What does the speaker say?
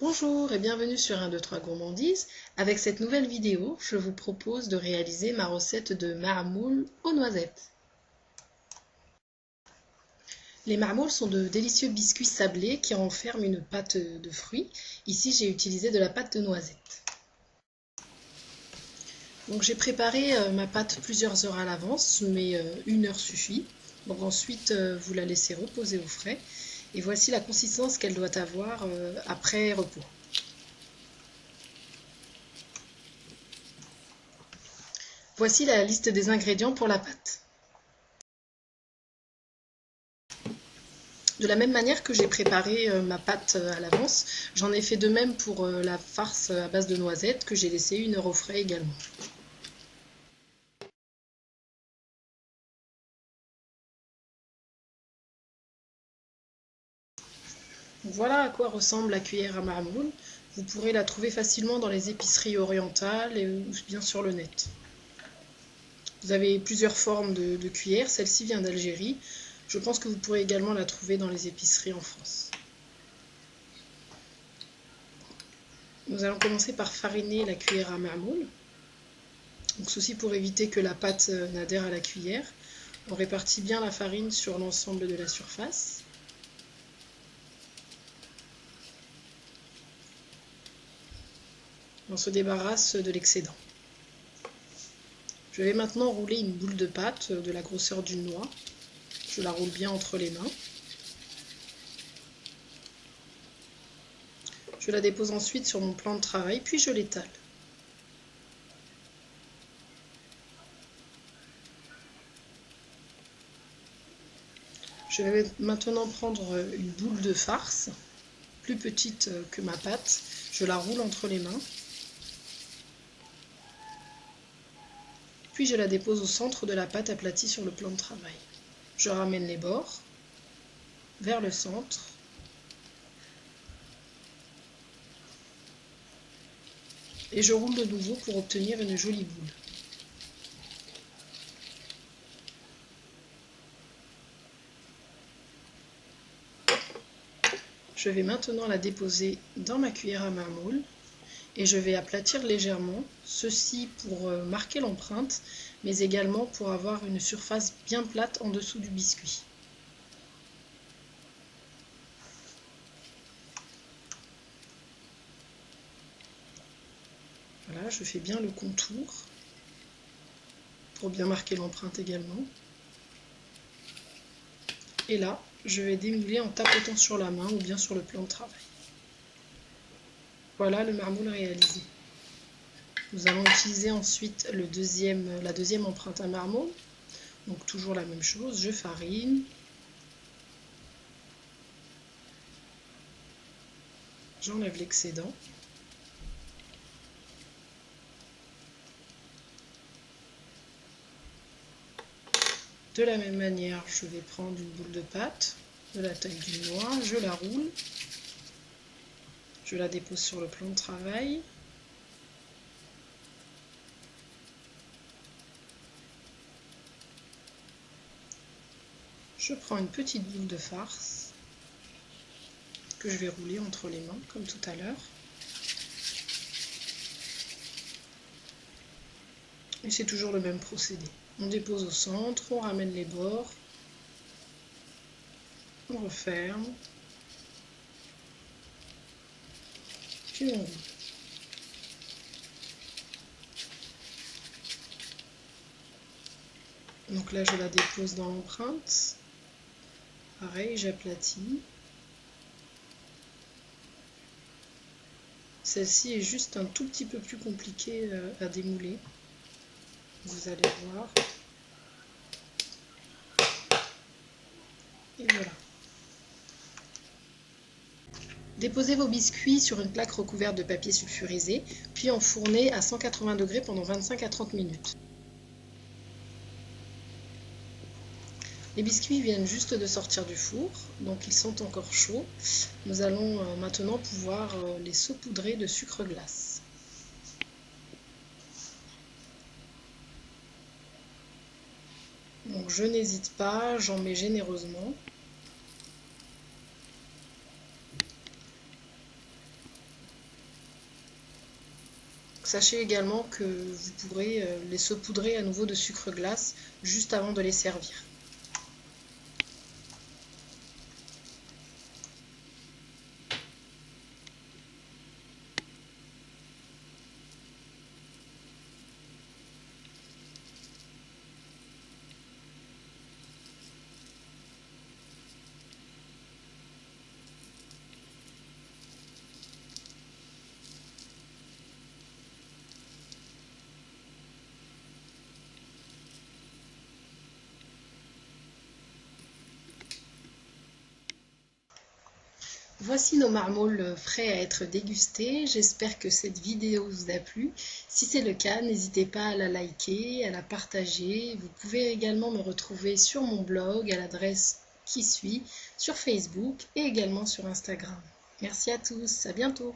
Bonjour et bienvenue sur 1, 2, 3 Gourmandise. Avec cette nouvelle vidéo, je vous propose de réaliser ma recette de marmoule aux noisettes. Les marmoules sont de délicieux biscuits sablés qui renferment une pâte de fruits. Ici, j'ai utilisé de la pâte de noisettes. Donc j'ai préparé ma pâte plusieurs heures à l'avance, mais 1 heure suffit. Donc ensuite, vous la laissez reposer au frais. Et voici la consistance qu'elle doit avoir après repos. Voici la liste des ingrédients pour la pâte. De la même manière que j'ai préparé ma pâte à l'avance, j'en ai fait de même pour la farce à base de noisettes que j'ai laissé 1 heure au frais également. Voilà à quoi ressemble la cuillère à marmoule. Vous pourrez la trouver facilement dans les épiceries orientales ou bien sur le net. Vous avez plusieurs formes de cuillères, celle-ci vient d'Algérie. Je pense que vous pourrez également la trouver dans les épiceries en France. Nous allons commencer par fariner la cuillère à marmoule. Donc ceci pour éviter que la pâte n'adhère à la cuillère. On répartit bien la farine sur l'ensemble de la surface. On se débarrasse de l'excédent. Je vais maintenant rouler une boule de pâte de la grosseur d'une noix. Je la roule bien entre les mains. Je la dépose ensuite sur mon plan de travail, puis je l'étale. Je vais maintenant prendre une boule de farce, plus petite que ma pâte. Je la roule entre les mains. Puis je la dépose au centre de la pâte aplatie sur le plan de travail. Je ramène les bords vers le centre. Et je roule de nouveau pour obtenir une jolie boule. Je vais maintenant la déposer dans ma cuillère à marmoule et je vais aplatir légèrement, ceci pour marquer l'empreinte, mais également pour avoir une surface bien plate en dessous du biscuit. Voilà, je fais bien le contour pour bien marquer l'empreinte également. Et là, je vais démouler en tapotant sur la main ou bien sur le plan de travail. Voilà le marmoule réalisé. Nous allons utiliser ensuite la deuxième empreinte à marmoule. Donc toujours la même chose, je farine. J'enlève l'excédent. De la même manière, je vais prendre une boule de pâte de la taille d'une noix, je la roule, je la dépose sur le plan de travail. Je prends une petite boule de farce que je vais rouler entre les mains comme tout à l'heure. Et c'est toujours le même procédé. On dépose au centre, on ramène les bords, on referme, puis on roule. Donc là, je la dépose dans l'empreinte. Pareil, j'aplatis. Celle-ci est juste un tout petit peu plus compliquée à démouler. Vous allez voir. Et voilà. Déposez vos biscuits sur une plaque recouverte de papier sulfurisé, puis enfournez à 180 degrés pendant 25 à 30 minutes. Les biscuits viennent juste de sortir du four, donc ils sont encore chauds. Nous allons maintenant pouvoir les saupoudrer de sucre glace. Donc je n'hésite pas, j'en mets généreusement. sachez également que vous pourrez les saupoudrer à nouveau de sucre glace juste avant de les servir. Voici nos marmoles frais à être dégustés. J'espère que cette vidéo vous a plu. Si c'est le cas, n'hésitez pas à la liker, à la partager. Vous pouvez également me retrouver sur mon blog à l'adresse qui suit, sur Facebook et également sur Instagram. Merci à tous, à bientôt.